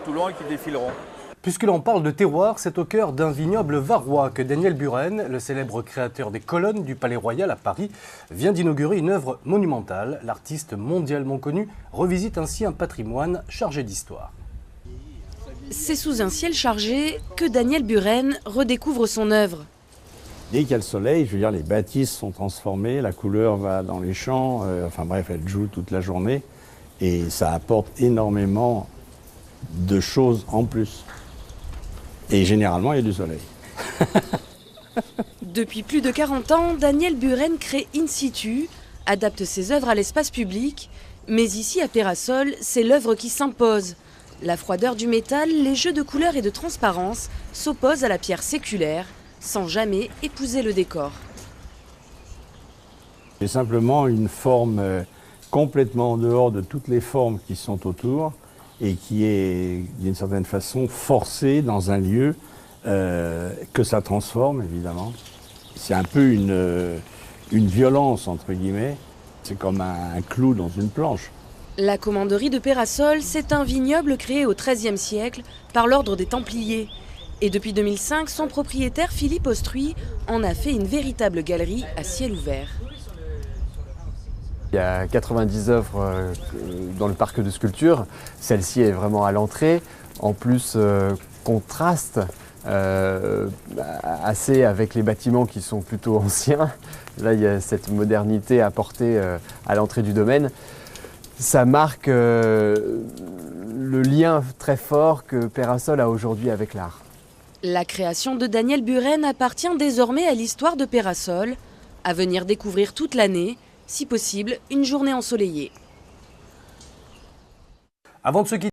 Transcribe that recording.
Tout long et qui défileront. Puisque l'on parle de terroir, c'est au cœur d'un vignoble varois que Daniel Buren, le célèbre créateur des colonnes du Palais Royal à Paris, vient d'inaugurer une œuvre monumentale. L'artiste mondialement connu revisite ainsi un patrimoine chargé d'histoire. C'est sous un ciel chargé que Daniel Buren redécouvre son œuvre. Dès qu'il y a le soleil, je veux dire, les bâtisses sont transformées, la couleur va dans les champs, enfin bref, elle joue toute la journée et ça apporte énormément de choses en plus. Et généralement, il y a du soleil. Depuis plus de 40 ans, Daniel Buren crée in situ, adapte ses œuvres à l'espace public, mais ici à Peyrassol, c'est l'œuvre qui s'impose. La froideur du métal, les jeux de couleurs et de transparence s'opposent à la pierre séculaire, sans jamais épouser le décor. C'est simplement une forme complètement en dehors de toutes les formes qui sont autour et qui est d'une certaine façon forcée dans un lieu que ça transforme évidemment. C'est un peu une violence entre guillemets, c'est comme un clou dans une planche. La commanderie de Peyrassol, c'est un vignoble créé au XIIIe siècle par l'ordre des Templiers. Et depuis 2005, son propriétaire Philippe Ostruy en a fait une véritable galerie à ciel ouvert. Il y a 90 œuvres dans le parc de sculpture. Celle-ci est vraiment à l'entrée. En plus, contraste assez avec les bâtiments qui sont plutôt anciens. Là, il y a cette modernité apportée à l'entrée du domaine. Ça marque le lien très fort que Peyrassol a aujourd'hui avec l'art. La création de Daniel Buren appartient désormais à l'histoire de Peyrassol, à venir découvrir toute l'année, si possible une journée ensoleillée. Avant de se quitter,